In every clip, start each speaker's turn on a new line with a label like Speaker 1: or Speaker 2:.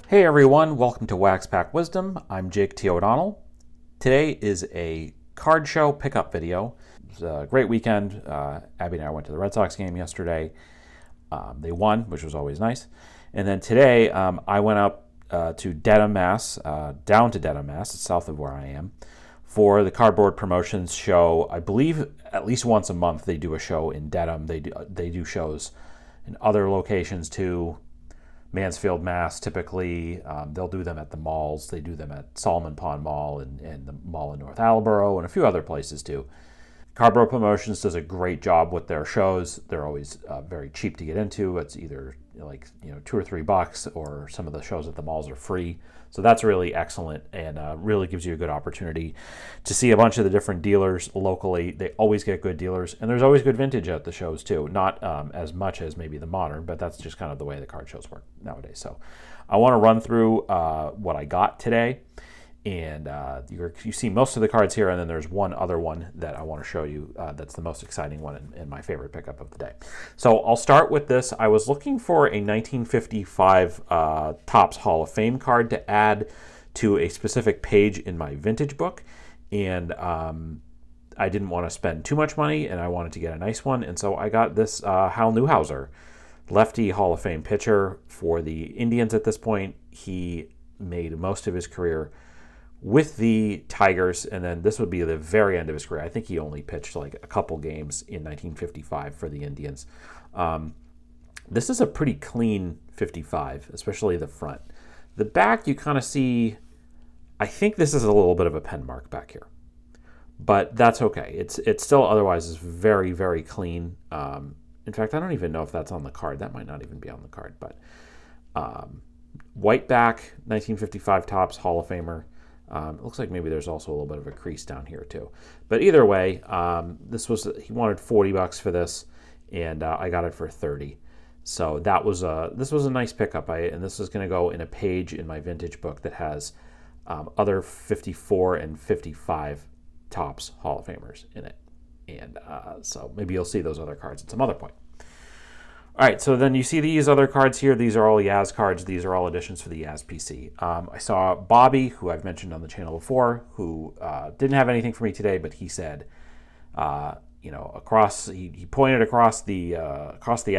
Speaker 1: Hey everyone, welcome to Wax Pack Wisdom. I'm Jake T. O'Donnell. Today is a card show pickup video. It was a great weekend. Abby and I went to the Red Sox game yesterday. They won, which was always nice. And then today I went up to Dedham, Mass, down to Dedham, Mass, it's south of where I am, for the Cardboard Promotions show. I believe at least once a month they do a show in Dedham. They do shows in other locations too. Mansfield, Mass. Typically, they'll do them at the malls. They do them at Solomon Pond Mall and the mall in North Attleboro and a few other places too. Cardboard Promotions does a great job with their shows. They're always very cheap to get into. It's either $2 or $3, or some of the shows at the malls are free. So that's really excellent and really gives you a good opportunity to see a bunch of the different dealers locally. They always get good dealers, and there's always good vintage at the shows too. Not as much as maybe the modern, but that's just kind of the way the card shows work nowadays. So I want to run through what I got today. And you see most of the cards here, and then there's one other one that I want to show you that's the most exciting one and my favorite pickup of the day. So I'll start with this. I was looking for a 1955 Topps Hall of Fame card to add to a specific page in my vintage book, and I didn't want to spend too much money, and I wanted to get a nice one, and so I got this Hal Newhouser, lefty Hall of Fame pitcher for the Indians at this point. He made most of his career with the Tigers, and then this would be the very end of his career. I think he only pitched like a couple games in 1955 for the Indians. This is a pretty clean 55, especially the front. The back, you kind of see, I think this is a little bit of a pen mark back here, but that's okay. It's still otherwise is very, very clean. In fact, I don't even know if that's on the card. That might not even be on the card, but white back, 1955 Topps Hall of Famer. It looks like maybe there's also a little bit of a crease down here too. But either way, he wanted $40 for this, and I got it for $30. So this was a nice pickup. And this is going to go in a page in my vintage book that has other 54 and 55 Topps Hall of Famers in it. And so maybe you'll see those other cards at some other point. All right, so then you see these other cards here. These are all Yaz cards. These are all additions for the Yaz PC. I saw Bobby, who I've mentioned on the channel before, who didn't have anything for me today, but he said, he pointed across the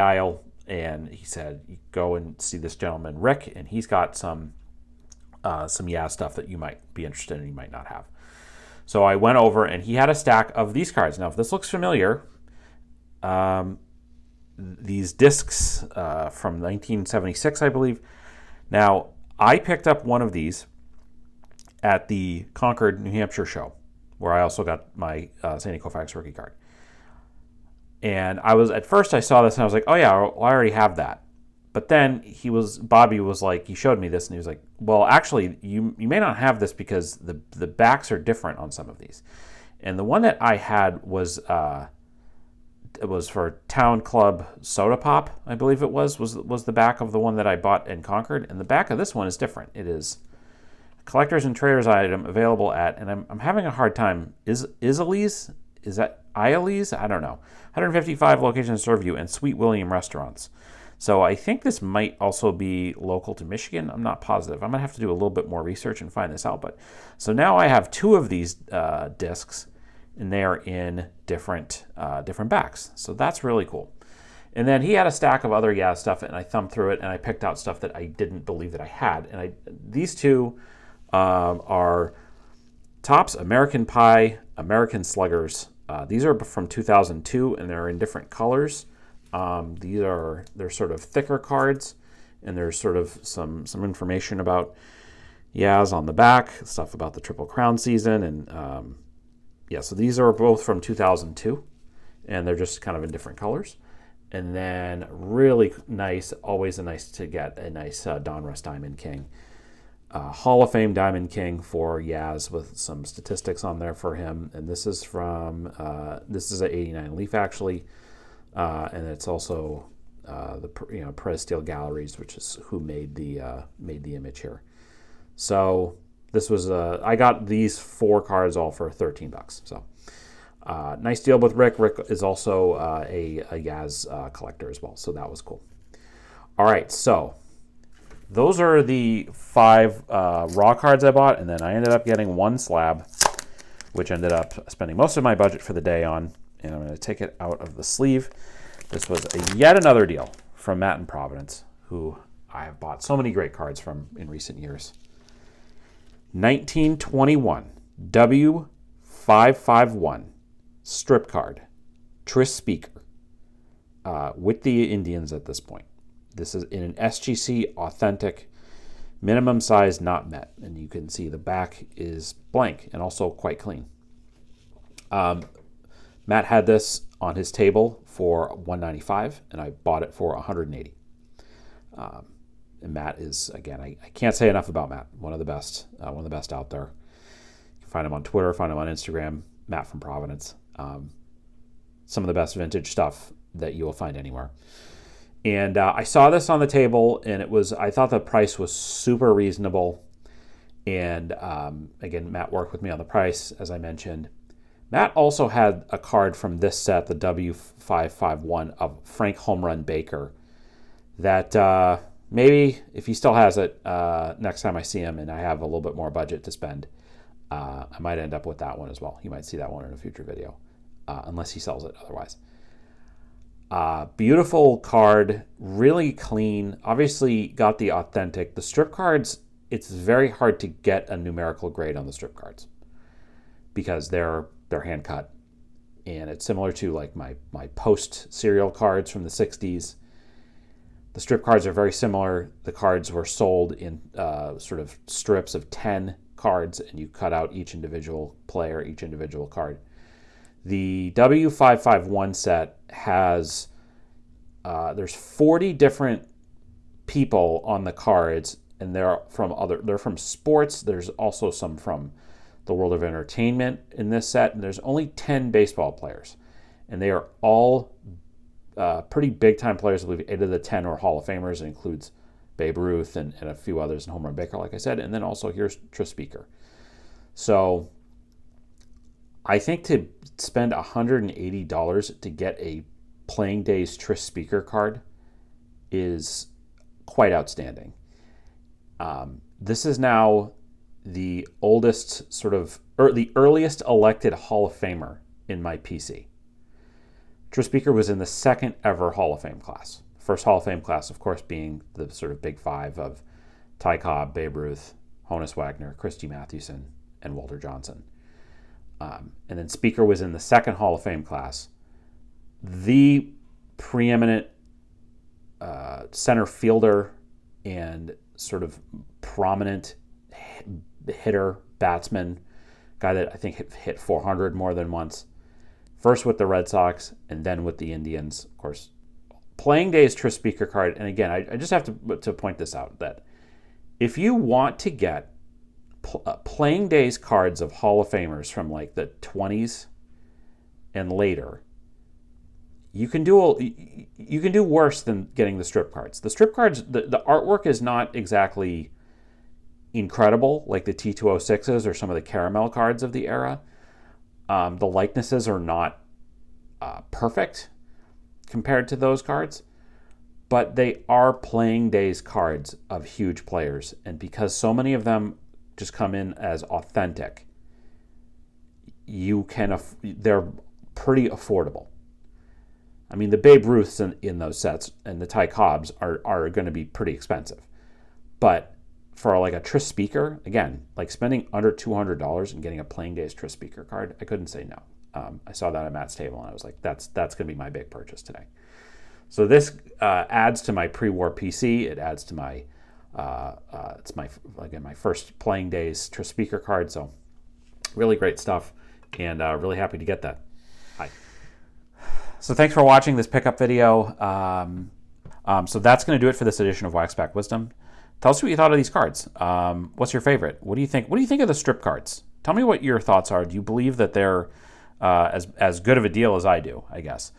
Speaker 1: aisle, and he said, "You go and see this gentleman, Rick, and he's got some Yaz stuff that you might be interested in, you might not have." So I went over, and he had a stack of these cards. Now, if this looks familiar, these discs from 1976, I believe. Now, I picked up one of these at the Concord, New Hampshire show, where I also got my Sandy Koufax rookie card. And at first I saw this and I was like, oh yeah, well, I already have that. But then Bobby was like, he showed me this and he was like, well, actually, you may not have this because the backs are different on some of these. And the one that I had was it was for Town Club Soda Pop, I believe it was the back of the one that I bought in Concord. And the back of this one is different. It is a collector's and trader's item available at, and I'm having a hard time, Isalee's? Is that Ialee's? I don't know. 155 locations serve you and Sweet William restaurants. So I think this might also be local to Michigan. I'm not positive. I'm going to have to do a little bit more research and find this out. But so now I have two of these discs, and they are in different backs. So that's really cool. And then he had a stack of other Yaz stuff, and I thumbed through it, and I picked out stuff that I didn't believe that I had. And these two are Topps American Pie, American Sluggers. These are from 2002, and they're in different colors. They're sort of thicker cards, and there's sort of some information about Yaz on the back, stuff about the Triple Crown season, and so these are both from 2002, and they're just kind of in different colors. And then really nice, always nice to get a nice Donruss Diamond King. Hall of Fame Diamond King for Yaz with some statistics on there for him. And this is this is an 89 Leaf actually. And it's also the Perez Steel Galleries, which is who made the image here. So this was I got these 4 cards all for $13. So nice deal with Rick. Rick is also a Yaz collector as well, so that was cool. All right, so those are the 5 raw cards I bought, and then I ended up getting 1 slab, which ended up spending most of my budget for the day on. And I'm going to take it out of the sleeve. This was yet another deal from Matt in Providence, who I have bought so many great cards from in recent years. 1921 W551 strip card, Tris Speaker, with the Indians at this point. This is in an SGC Authentic, minimum size not met. And you can see the back is blank and also quite clean. Matt had this on his table for $195, and I bought it for $180. And Matt is, again, I can't say enough about Matt. One of the best out there. You can find him on Twitter, find him on Instagram. Matt from Providence. Some of the best vintage stuff that you will find anywhere. And I saw this on the table, and I thought the price was super reasonable. And again, Matt worked with me on the price, as I mentioned. Matt also had a card from this set, the W551 of Frank Home Run Baker, that maybe if he still has it, next time I see him and I have a little bit more budget to spend, I might end up with that one as well. You might see that one in a future video, unless he sells it otherwise. Beautiful card, really clean. Obviously got the authentic. The strip cards, it's very hard to get a numerical grade on the strip cards because they're hand cut, and it's similar to like my post serial cards from the 60s. The strip cards are very similar. The cards were sold in sort of strips of 10 cards, and you cut out each individual player, each individual card. The W551 set has there's 40 different people on the cards, and they're from sports. There's also some from the world of entertainment in this set, and there's only 10 baseball players, and they are all pretty big time players. I believe 8 of the 10 are Hall of Famers. It includes Babe Ruth and a few others, and Home Run Baker, like I said, and then also here's Tris Speaker. So I think to spend $180 to get a Playing Days Tris Speaker card is quite outstanding. This is now the oldest the earliest elected Hall of Famer in my PC. Tris Speaker was in the 2nd ever Hall of Fame class. First Hall of Fame class, of course, being the sort of big 5 of Ty Cobb, Babe Ruth, Honus Wagner, Christy Mathewson, and Walter Johnson. And then Speaker was in the 2nd Hall of Fame class. The preeminent center fielder and sort of prominent hitter, batsman, guy that I think hit 400 more than once. First with the Red Sox and then with the Indians, of course. Playing Days Tris Speaker card, and again, I just have to point this out, that if you want to get Playing Days cards of Hall of Famers from like the 20s and later, you can do worse than getting the strip cards. The strip cards, the artwork is not exactly incredible like the T206s or some of the caramel cards of the era. The likenesses are not perfect compared to those cards, but they are Playing Days cards of huge players, and because so many of them just come in as authentic, they're pretty affordable. I mean, the Babe Ruths in those sets and the Ty Cobbs are going to be pretty expensive, but for like a Tris Speaker, again, like spending under $200 and getting a Playing Days Tris Speaker card, I couldn't say no. I saw that at Matt's table, and I was like, that's going to be my big purchase today. So this adds to my pre-war PC. It adds to my it's my first Playing Days Tris Speaker card. So really great stuff, and really happy to get that. Hi. So thanks for watching this pickup video. So that's going to do it for this edition of Wax Pack Wisdom. Tell us what you thought of these cards. What's your favorite? What do you think? What do you think of the strip cards? Tell me what your thoughts are. Do you believe that they're as good of a deal as I do, I guess?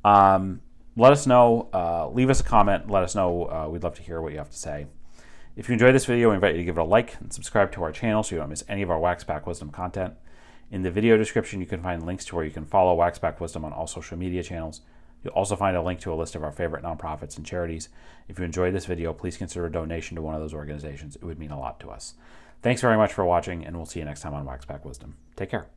Speaker 1: Let us know. Leave us a comment. Let us know. We'd love to hear what you have to say. If you enjoyed this video, we invite you to give it a like and subscribe to our channel so you don't miss any of our Wax Pack Wisdom content. In the video description, you can find links to where you can follow Wax Pack Wisdom on all social media channels, You'll also find a link to a list of our favorite nonprofits and charities. If you enjoyed this video, please consider a donation to one of those organizations. It would mean a lot to us. Thanks very much for watching, and we'll see you next time on Wax Pack Wisdom. Take care.